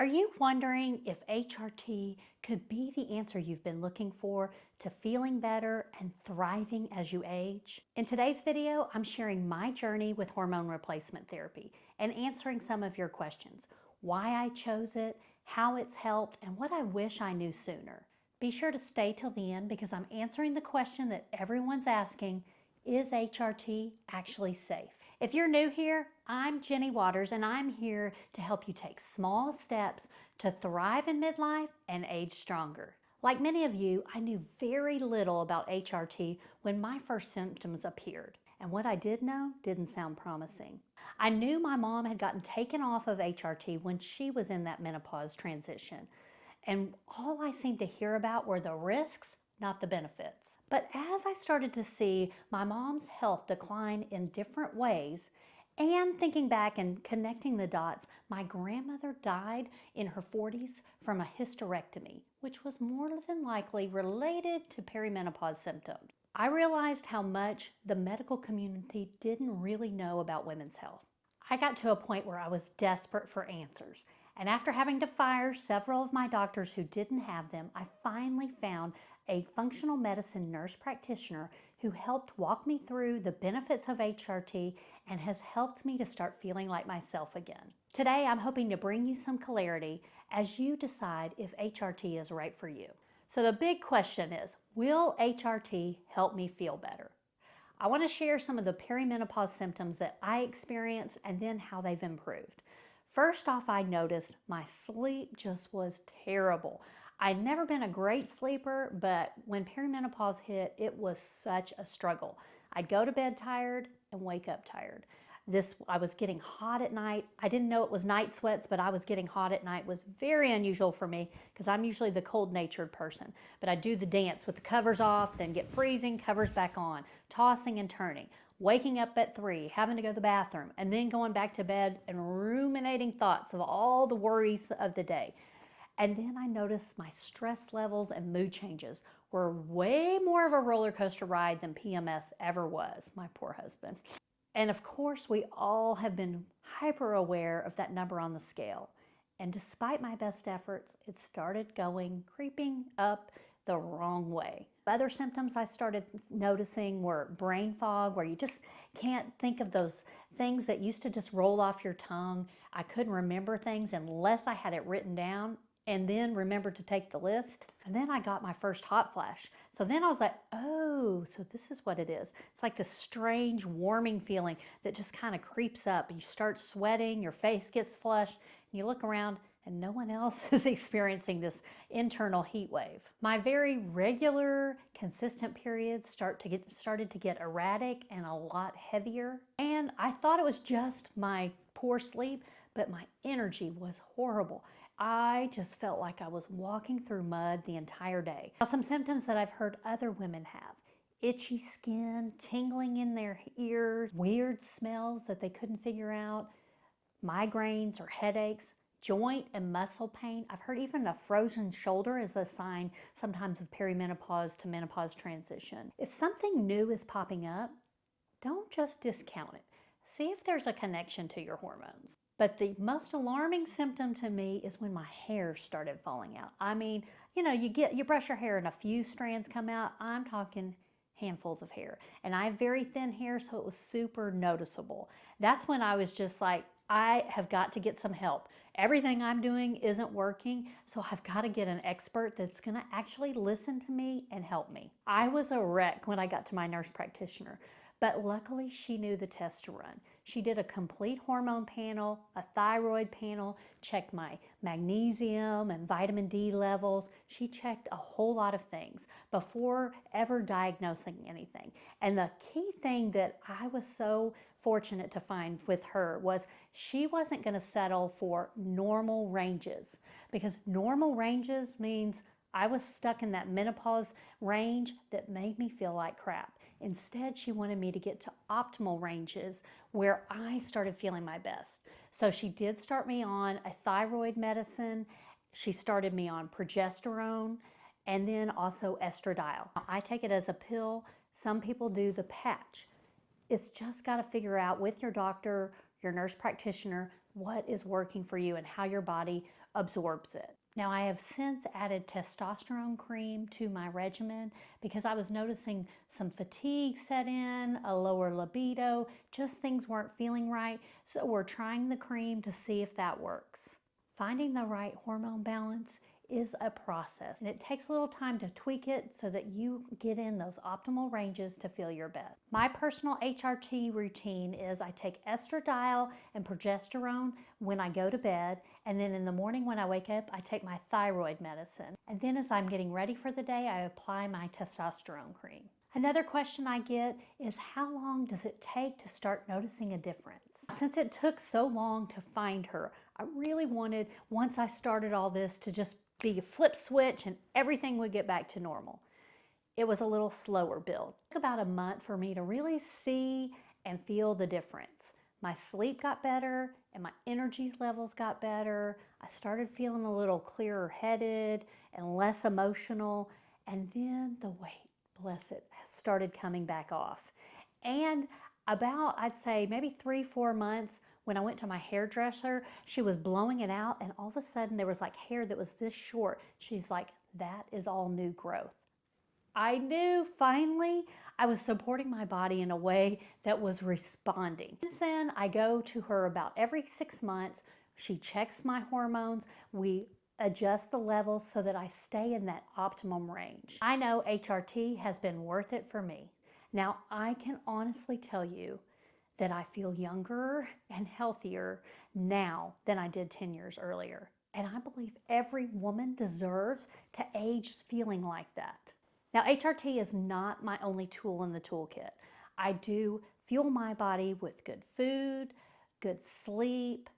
Are you wondering if HRT could be the answer you've been looking for to feeling better and thriving as you age? In today's video, I'm sharing my journey with hormone replacement therapy and answering some of your questions, why I chose it, how it's helped, and what I wish I knew sooner. Be sure to stay till the end because I'm answering the question that everyone's asking: is HRT actually safe? If you're new here, I'm Jenny Waters and I'm here to help you take small steps to thrive in midlife and age stronger. Like many of you, I knew very little about HRT when my first symptoms appeared. And what I did know didn't sound promising. I knew my mom had gotten taken off of HRT when she was in that menopause transition. And all I seemed to hear about were the risks, not the benefits. But as I started to see my mom's health decline in different ways, and thinking back and connecting the dots, my grandmother died in her 40s from a hysterectomy, which was more than likely related to perimenopause symptoms. I realized how much the medical community didn't really know about women's health. I got to a point where I was desperate for answers. And after having to fire several of my doctors who didn't have them, I finally found a functional medicine nurse practitioner who helped walk me through the benefits of HRT and has helped me to start feeling like myself again. Today, I'm hoping to bring you some clarity as you decide if HRT is right for you. So the big question is, will HRT help me feel better? I want to share some of the perimenopause symptoms that I experienced and then how they've improved. First off, I noticed my sleep just was terrible. I'd never been a great sleeper, but when perimenopause hit, it was such a struggle. I'd go to bed tired and wake up tired. I was getting hot at night. I didn't know it was night sweats, but I was getting hot at night. It was very unusual for me because I'm usually the cold-natured person. But I do the dance with the covers off, then get freezing, covers back on, tossing and turning, waking up at 3, having to go to the bathroom, and then going back to bed and ruminating thoughts of all the worries of the day. And then I noticed my stress levels and mood changes were way more of a roller coaster ride than PMS ever was, my poor husband. And of course, we all have been hyper aware of that number on the scale. And despite my best efforts, it started creeping up the wrong way. Other symptoms I started noticing were brain fog, where you just can't think of those things that used to just roll off your tongue. I couldn't remember things unless I had it written down and then remembered to take the list. And then I got my first hot flash. So then I was like, oh, so this is what it is. It's like this strange warming feeling that just kind of creeps up. You start sweating, your face gets flushed, and you look around and no one else is experiencing this internal heat wave. My very regular, consistent periods started to get erratic and a lot heavier. And I thought it was just my poor sleep, but my energy was horrible. I just felt like I was walking through mud the entire day. Now, some symptoms that I've heard other women have: itchy skin, tingling in their ears, weird smells that they couldn't figure out, migraines or headaches, joint and muscle pain. I've heard even a frozen shoulder is a sign sometimes of perimenopause to menopause transition. If something new is popping up, don't just discount it. See if there's a connection to your hormones. But the most alarming symptom to me is when my hair started falling out. I mean, you brush your hair and a few strands come out. I'm talking handfuls of hair. And I have very thin hair, so it was super noticeable. That's when I was just like, I have got to get some help. Everything I'm doing isn't working, so I've got to get an expert that's going to actually listen to me and help me. I was a wreck when I got to my nurse practitioner, but luckily she knew the test to run. She did a complete hormone panel, a thyroid panel, checked my magnesium and vitamin D levels. She checked a whole lot of things before ever diagnosing anything. And the key thing that I was so fortunate to find with her was she wasn't going to settle for normal ranges, because normal ranges means I was stuck in that menopause range that made me feel like crap. Instead, she wanted me to get to optimal ranges where I started feeling my best. So she did start me on a thyroid medicine. She started me on progesterone and then also estradiol. I take it as a pill. Some people do the patch. It's just got to figure out with your doctor, your nurse practitioner, what is working for you and how your body absorbs it. Now, I have since added testosterone cream to my regimen because I was noticing some fatigue set in, a lower libido, just things weren't feeling right. So we're trying the cream to see if that works. Finding the right hormone balance is a process, and it takes a little time to tweak it so that you get in those optimal ranges to feel your best. My personal HRT routine is I take estradiol and progesterone when I go to bed, and then in the morning when I wake up, I take my thyroid medicine. And then as I'm getting ready for the day, I apply my testosterone cream. Another question I get is, how long does it take to start noticing a difference? Since it took so long to find her, I really wanted, once I started all this, to just be a flip switch and everything would get back to normal. It was a little slower build. It took about a month for me to really see and feel the difference. My sleep got better and my energy levels got better. I started feeling a little clearer headed and less emotional. And then the weight, bless it, started coming back off. And about, I'd say maybe 3-4 months, when I went to my hairdresser, she was blowing it out and all of a sudden there was like hair that was this short. She's like, that is all new growth. I knew finally I was supporting my body in a way that was responding. Since then, I go to her about every 6 months. She checks my hormones. We adjust the levels so that I stay in that optimum range. I know HRT has been worth it for me. Now, I can honestly tell you that I feel younger and healthier now than I did 10 years earlier. And I believe every woman deserves to age feeling like that. Now, HRT is not my only tool in the toolkit. I do fuel my body with good food, good sleep,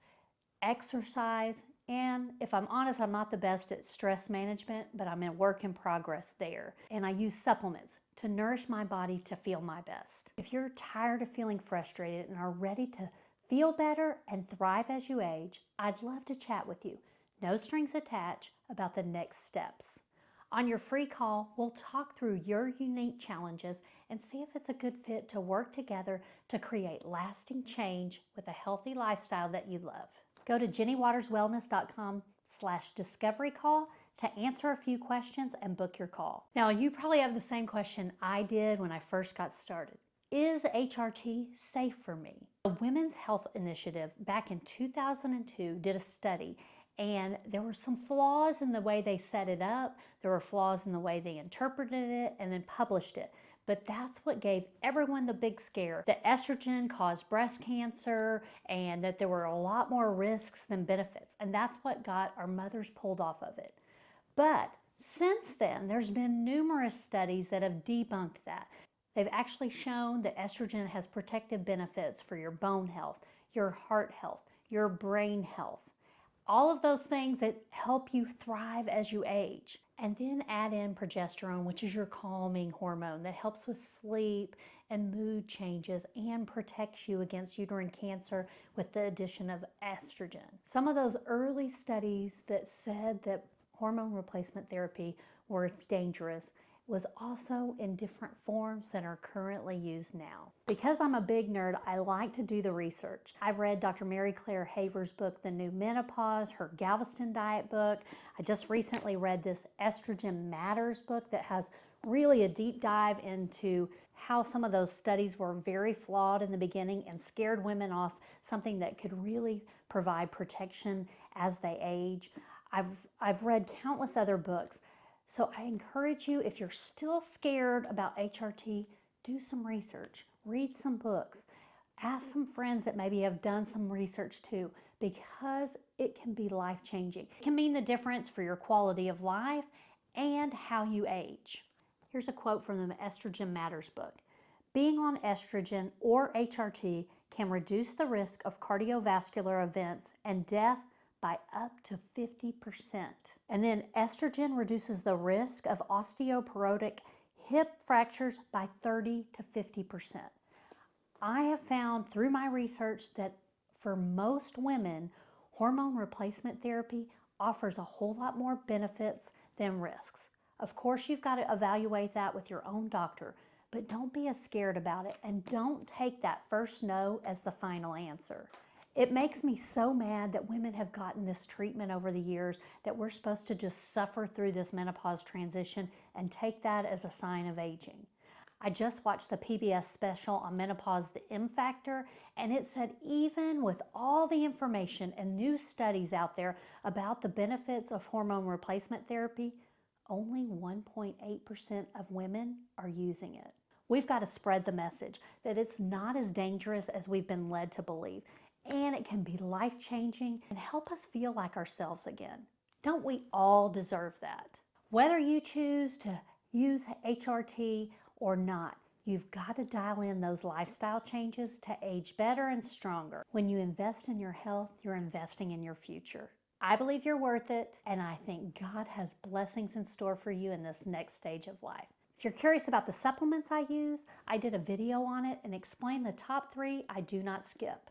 exercise, and if I'm honest, I'm not the best at stress management, but I'm a work in progress there. And I use supplements to nourish my body to feel my best. If you're tired of feeling frustrated and are ready to feel better and thrive as you age, I'd love to chat with you. No strings attached about the next steps. On your free call, we'll talk through your unique challenges and see if it's a good fit to work together to create lasting change with a healthy lifestyle that you love. Go to jennywaterswellness.com/discovery call to answer a few questions and book your call. Now, you probably have the same question I did when I first got started. Is HRT safe for me? The Women's Health Initiative back in 2002 did a study, and there were some flaws in the way they set it up. There were flaws in the way they interpreted it and then published it. But that's what gave everyone the big scare, that estrogen caused breast cancer and that there were a lot more risks than benefits. And that's what got our mothers pulled off of it. But since then, there's been numerous studies that have debunked that. They've actually shown that estrogen has protective benefits for your bone health, your heart health, your brain health. All of those things that help you thrive as you age. And then add in progesterone, which is your calming hormone that helps with sleep and mood changes and protects you against uterine cancer with the addition of estrogen. Some of those early studies that said that hormone replacement therapy was dangerous was also in different forms that are currently used now. Because I'm a big nerd, I like to do the research. I've read Dr. Mary Claire Haver's book, The New Menopause, her Galveston Diet book. I just recently read this Estrogen Matters book that has really a deep dive into how some of those studies were very flawed in the beginning and scared women off something that could really provide protection as they age. I've read countless other books. So I encourage you, if you're still scared about HRT, do some research, read some books, ask some friends that maybe have done some research too, because it can be life-changing. It can mean the difference for your quality of life and how you age. Here's a quote from the Estrogen Matters book. Being on estrogen or HRT can reduce the risk of cardiovascular events and death by up to 50%. And then estrogen reduces the risk of osteoporotic hip fractures by 30 to 50%. I have found through my research that for most women, hormone replacement therapy offers a whole lot more benefits than risks. Of course, you've got to evaluate that with your own doctor, but don't be as scared about it and don't take that first no as the final answer. It makes me so mad that women have gotten this treatment over the years, that we're supposed to just suffer through this menopause transition and take that as a sign of aging. I just watched the PBS special on menopause, The M Factor, and it said even with all the information and new studies out there about the benefits of hormone replacement therapy, only 1.8% of women are using it. We've got to spread the message that it's not as dangerous as we've been led to believe, and it can be life-changing and help us feel like ourselves again. Don't we all deserve that? Whether you choose to use HRT or not, you've got to dial in those lifestyle changes to age better and stronger. When you invest in your health, you're investing in your future. I believe you're worth it, and I think God has blessings in store for you in this next stage of life. If you're curious about the supplements I use, I did a video on it and explained the top 3 I do not skip.